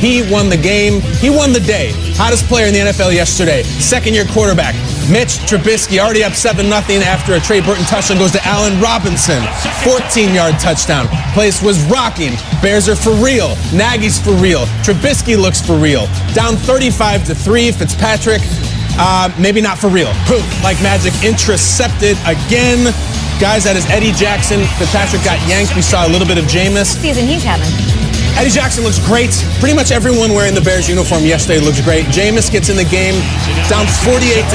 He won the game. He won the day. Hottest player in the NFL yesterday. Second-year quarterback. Mitch Trubisky already up 7-0 after a Trey Burton touchdown goes to Allen Robinson. 14-yard touchdown. Place was rocking. Bears are for real. Nagy's for real. Trubisky looks for real. Down 35-3. Fitzpatrick, maybe not for real. Poof, like magic, intercepted again. Guys, that is Eddie Jackson. Fitzpatrick got yanked. We saw a little bit of Jameis. Season he's having. Eddie Jackson looks great. Pretty much everyone wearing the Bears uniform yesterday looks great. Jameis gets in the game, down 48-10.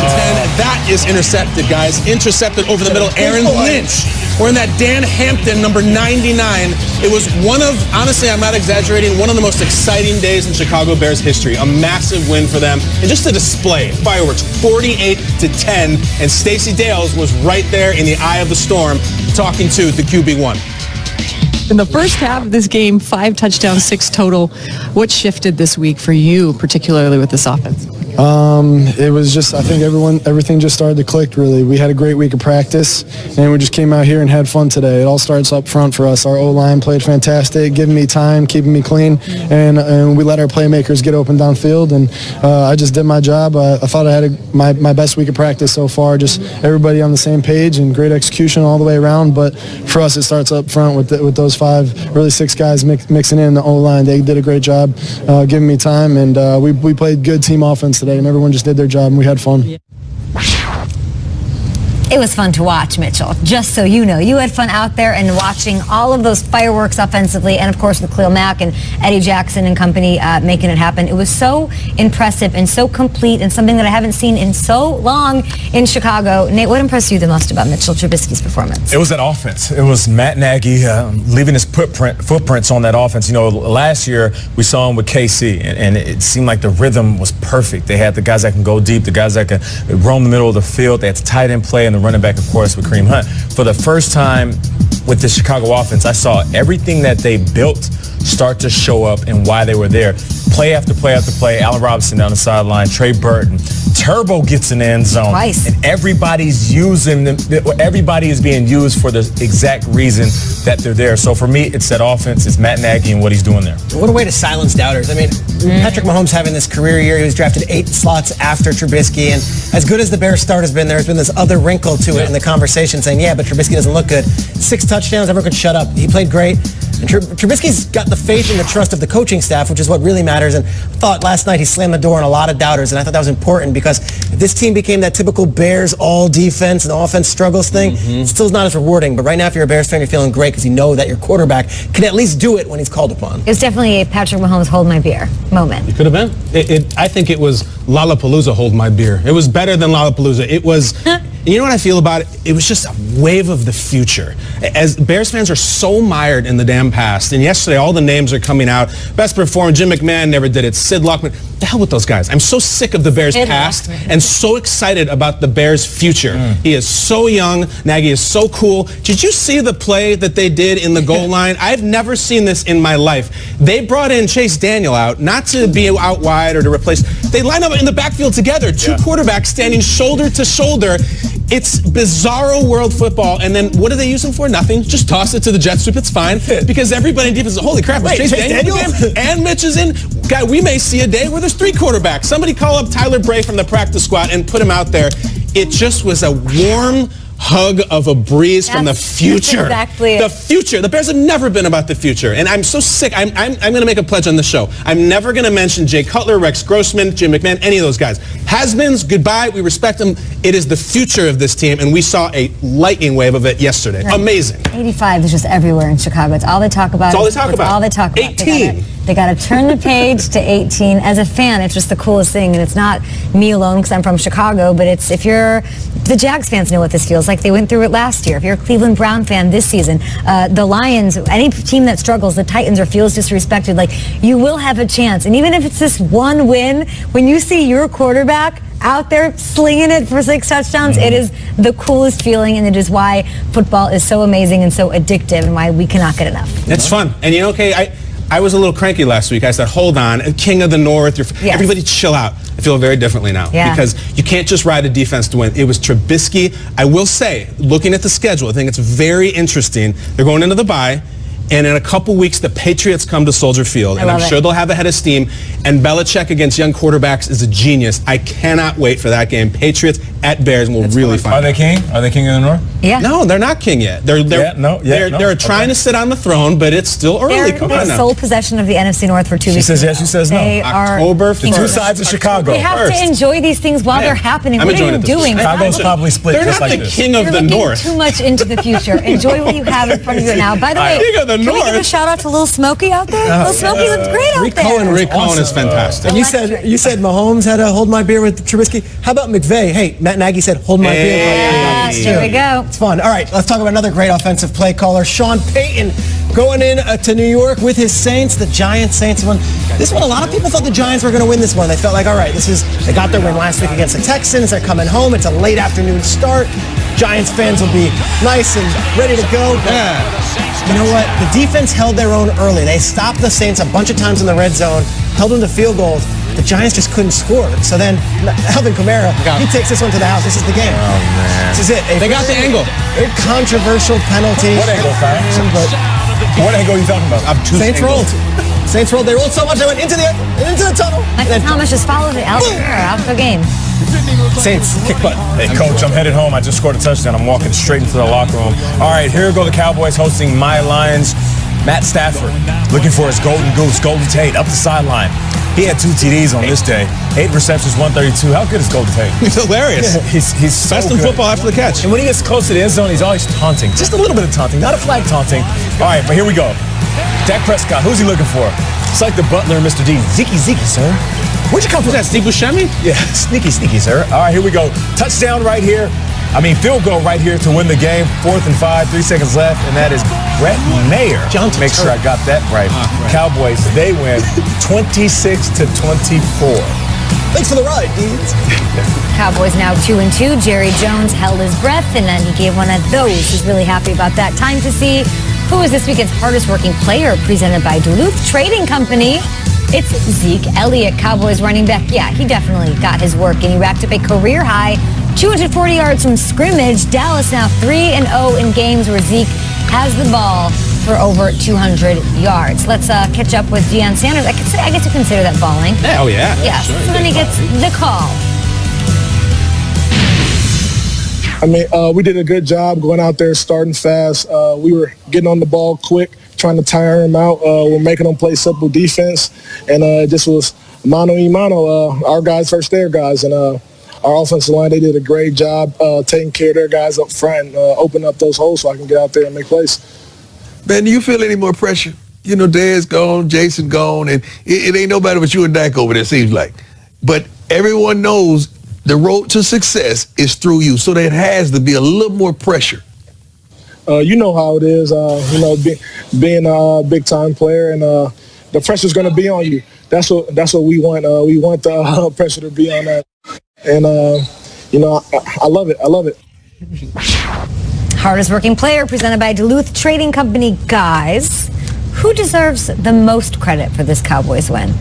That is intercepted, guys. Intercepted over the middle. Aaron Lynch. We're in that Dan Hampton, number 99. It was one of, honestly, I'm not exaggerating, one of the most exciting days in Chicago Bears history. A massive win for them. And just a display. Fireworks, 48-10. And Stacey Dales was right there in the eye of the storm talking to the QB1. In the first half of this game, 5 touchdowns, 6 total. What shifted this week for you, particularly with this offense? It was just, I think everything just started to click, really. We had a great week of practice, and we just came out here and had fun today. It all starts up front for us. Our O-line played fantastic, giving me time, keeping me clean, and we let our playmakers get open downfield, and I just did my job. I thought I had my best week of practice so far, just everybody on the same page and great execution all the way around. But for us, it starts up front with those 5, really 6 guys mixing in the O-line. They did a great job giving me time, and we played good team offense today, and everyone just did their job, and we had fun. It was fun to watch, Mitchell. Just so you know, you had fun out there and watching all of those fireworks offensively, and of course with Khalil Mack and Eddie Jackson and company making it happen. It was so impressive and so complete, and something that I haven't seen in so long in Chicago. Nate, what impressed you the most about Mitchell Trubisky's performance? It was that offense. It was Matt Nagy leaving his footprints on that offense. You know, last year we saw him with KC, and it seemed like the rhythm was perfect. They had the guys that can go deep, the guys that can roam the middle of the field. They had the tight end play and the running back, of course, with Kareem Hunt. For the first time with the Chicago offense, I saw everything that they built start to show up and why they were there. Play after play after play. Allen Robinson down the sideline, Trey Burton. Turbo gets in the end zone. Twice. And everybody's using them. Everybody is being used for the exact reason that they're there. So for me, it's that offense. It's Matt Nagy and what he's doing there. What a way to silence doubters. I mean, Patrick Mahomes having this career year. He was drafted 8 slots after Trubisky. And as good as the Bears start has been, there's been this other wrinkle to it in the conversation saying, yeah, but Trubisky doesn't look good. 6 touchdowns. Everyone could shut up. He played great. And Trubisky's got the faith and the trust of the coaching staff, which is what really matters. And I thought last night he slammed the door on a lot of doubters, and I thought that was important because if this team became that typical Bears all defense and offense struggles thing, it still is not as rewarding. But right now, if you're a Bears fan, you're feeling great because you know that your quarterback can at least do it when he's called upon. It was definitely a Patrick Mahomes hold my beer moment. It could have been. I think it was Lollapalooza hold my beer. It was better than Lollapalooza. It was... You know what I feel about it? It was just a wave of the future. As Bears fans are so mired in the damn past, and yesterday all the names are coming out. Best performer, Jim McMahon never did it. Sid Luckman. The hell with those guys. I'm so sick of the Bears past and so excited about the Bears future. He is so young. Nagy is so cool. Did you see the play that they did in the goal line? I've never seen this in my life. They brought in Chase Daniel out, not to be out wide or to replace. They line up in the backfield together, 2 quarterbacks standing shoulder to shoulder. It's bizarro world football, and then what do they use him for? Nothing. Just toss it to the jet sweep. It's fine because everybody in defense is, holy crap, Chase Daniel and Mitch is in. Guy, we may see a day where there's 3 quarterbacks. Somebody call up Tyler Bray from the practice squad and put him out there. It just was a warm hug of a breeze from the future. Exactly the future. The Bears have never been about the future, and I'm so sick. I'm going to make a pledge on the show. I'm never going to mention Jay Cutler, Rex Grossman, Jim McMahon, any of those guys. Has-beens, goodbye. We respect them. It is the future of this team, and we saw a lightning wave of it yesterday. Right. Amazing. 85 is just everywhere in Chicago. It's all they talk about. It's all they talk about. All they talk about. 18. They got to turn the page to 18. As a fan, it's just the coolest thing, and it's not me alone because I'm from Chicago, but it's if you're the Jags fans know what this feels like. They went through it last year. If you're a Cleveland Brown fan this season, the Lions, any team that struggles, the Titans or feels disrespected, like you will have a chance. And even if it's this one win, when you see your quarterback out there slinging it for 6 touchdowns, it is the coolest feeling, and it is why football is so amazing and so addictive and why we cannot get enough. It's fun. And you know, okay, I was a little cranky last week. I said, hold on, King of the North, everybody chill out. I feel very differently now because you can't just ride a defense to win. It was Trubisky. I will say, looking at the schedule, I think it's very interesting. They're going into the bye. And in a couple weeks, the Patriots come to Soldier Field, and I'm sure they'll have a head of steam. And Belichick against young quarterbacks is a genius. I cannot wait for that game. Patriots at Bears, and we'll really find out. Are they king? Are they king of the North? Yeah. No, they're not king yet. They're trying to sit on the throne, but it's still early. They're the sole possession of the NFC North for 2 weeks. She says yes, she says no. They are October The two sides of Chicago. We have to enjoy these things while they're happening. What are you doing? Chicago's probably split They're just not like the this. king of the North. Too much into the future. Enjoy what you have in front of you now. By the way, King of the can we give a North? shout out to Lil Smokey out there? Lil Smokey looks great out there. Rick Cohen is fantastic. And you said Mahomes had to hold my beer with Trubisky. How about McVay? Hey, Matt Nagy said hold my beer. Yes, here we go. It's fun. All right, let's talk about another great offensive play caller, Sean Payton, going in to New York with his Saints. The Giants Saints won. This one, a lot of people thought the Giants were going to win this one. They felt like, all right, they got their win last week against the Texans. They're coming home. It's a late afternoon start. Giants fans will be nice and ready to go. But you know what? The defense held their own early. They stopped the Saints a bunch of times in the red zone, held them to field goals. The Giants just couldn't score. So then Alvin Kamara, he takes this one to the house. This is the game. Oh, man. This is it. They got the angle. A controversial penalty. What angle, Fire? What angle are you talking about? Saints rolled. Saints rolled. They rolled so much they went into the tunnel. Michael Thomas just followed it out the game. Saints kick butt. Hey, Coach, I'm headed home. I just scored a touchdown. I'm walking straight into the locker room. All right, here go the Cowboys hosting my Lions. Matt Stafford looking for his golden goose, Golden Tate, up the sideline. He had 2 TDs on this day, 8 receptions, 132. How good is Golden Tate? He's hilarious. He's so Best in good. football after the catch. And when he gets close to the end zone, he's always taunting. Just a little bit of taunting, not a flag taunting. All right, but here we go. Dak Prescott, who's he looking for? It's like the butler, Mr. D. Zeke, sir. Where'd you come from? Is that Steve Buscemi? Yeah, sneaky, sir. All right, here we go. Touchdown right here. Field goal right here to win the game. 4th and 5, 3 seconds left, and that is Brett Mayer. Make sure I got that right. Cowboys, they win 26-24. Thanks for the ride, dudes. Cowboys now 2-2. Jerry Jones held his breath, and then he gave one of those. He's really happy about that. Time to see who is this weekend's hardest working player, presented by Duluth Trading Company. It's Zeke Elliott, Cowboys running back. Yeah, he definitely got his work, and he racked up a career-high 240 yards from scrimmage. Dallas now 3-0 in games where Zeke has the ball for over 200 yards. Let's catch up with Deion Sanders. I guess you consider that balling. Oh, yeah. Yes, Sure. so then he gets the call. We did a good job going out there, starting fast. We were getting on the ball quick, trying to tire him out. We're making them play simple defense, and this was mano y mano, our guys versus their guys. And our offensive line, they did a great job taking care of their guys up front and opening up those holes so I can get out there and make plays. Ben, do you feel any more pressure? You know, Dad's gone, Jason gone, and it ain't nobody but you and Dak over there, seems like. But everyone knows the road to success is through you, so there has to be a little more pressure. You know how it is, being a big-time player, and the pressure's going to be on you. That's what we want. We want the pressure to be on that. And, I love it. I love it. Hardest working player, presented by Duluth Trading Company. Guys, who deserves the most credit for this Cowboys win?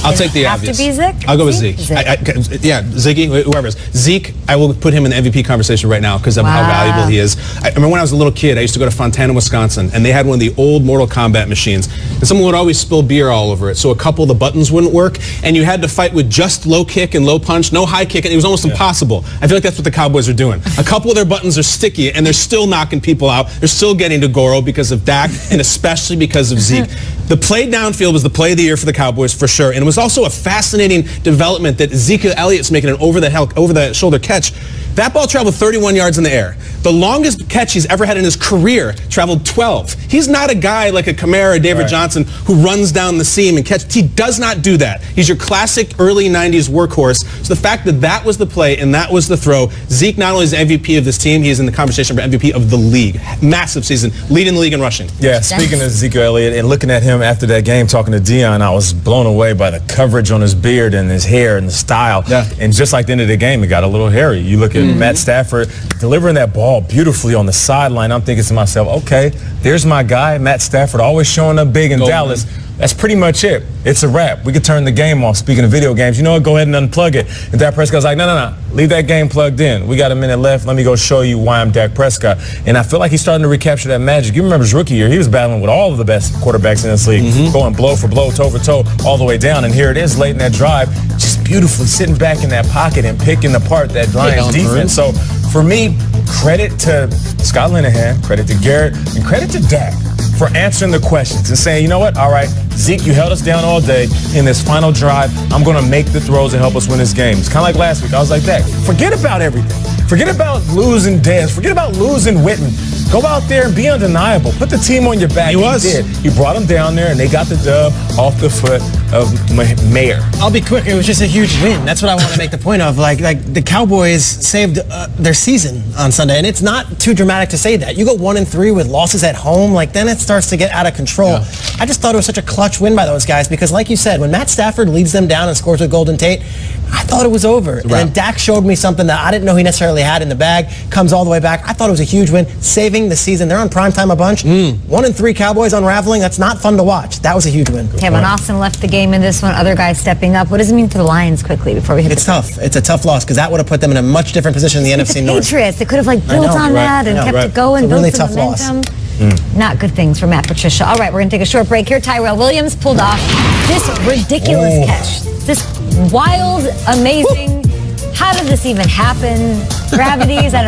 I'll take the have obvious. To be Zeke? I'll go with Zeke. Zeke, whoever it is. Zeke, I will put him in the MVP conversation right now because of how valuable he is. I remember when I was a little kid, I used to go to Fontana, Wisconsin, and they had one of the old Mortal Kombat machines. And someone would always spill beer all over it, so a couple of the buttons wouldn't work, and you had to fight with just low kick and low punch, no high kick, and it was almost impossible. I feel like that's what the Cowboys are doing. A couple of their buttons are sticky, and they're still knocking people out. They're still getting to Goro because of Dak, and especially because of Zeke. The play downfield was the play of the year for the Cowboys for sure, and it was also a fascinating development that Ezekiel Elliott's making an over-the-shoulder catch. That ball traveled 31 yards in the air. The longest catch he's ever had in his career traveled 12. He's not a guy like a Kamara or David Johnson who runs down the seam and catches. He does not do that. He's your classic early 90s workhorse. So the fact that that was the play and that was the throw, Zeke not only is the MVP of this team, he is in the conversation for MVP of the league. Massive season, leading the league in rushing. Yeah, speaking of Ezekiel Elliott and looking at him after that game, talking to Deion, I was blown away by the coverage on his beard and his hair and the style. Yeah. And just like the end of the game, it got a little hairy. You look at Matt Stafford delivering that ball ball beautifully on the sideline. I'm thinking to myself, okay, there's my guy, Matt Stafford, always showing up big in Dallas. That's pretty much it. It's a wrap. We could turn the game off. Speaking of video games, you know what? Go ahead and unplug it. And Dak Prescott's like, no. Leave that game plugged in. We got a minute left. Let me go show you why I'm Dak Prescott. And I feel like he's starting to recapture that magic. You remember his rookie year. He was battling with all of the best quarterbacks in this league, going blow for blow, toe for toe, all the way down. And here it is late in that drive, just beautifully sitting back in that pocket and picking apart that Lions defense. So for me, credit to Scott Linehan, credit to Garrett, and credit to Dak for answering the questions and saying, you know what, all right, Zeke, you held us down all day. In this final drive, I'm going to make the throws and help us win this game. It's kind of like last week. I was like, Dak, forget about everything. Forget about losing Dez. Forget about losing Witten. Go out there and be undeniable. Put the team on your back. He did. He brought them down there, and they got the dub off the foot of Mayer. I'll be quick. It was just a huge win. That's what I want to make the point of. Like the Cowboys saved their season on Sunday, and it's not too dramatic to say that. You go 1-3 with losses at home, like then it starts to get out of control. Yeah. I just thought it was such a clutch win by those guys because, like you said, when Matt Stafford leads them down and scores with Golden Tate, I thought it was over. And then Dak showed me something that I didn't know he necessarily had in the bag. Comes all the way back. I thought it was a huge win, saving the season. They're on primetime a bunch. 1-3 Cowboys unraveling. That's not fun to watch. That was a huge win. Kevin Austin left the game in this one. Other guys stepping up. What does it mean for the Lions quickly before we hit It's tough. It's a tough loss because that would have put them in a much different position in the NFC North. Patriots. They could have built on that and kept it going. It's a really built some tough momentum. loss. Not good things for Matt Patricia. All right, we're going to take a short break here. Tyrell Williams pulled off this ridiculous catch. This wild, amazing, how did this even happen? Gravity is at a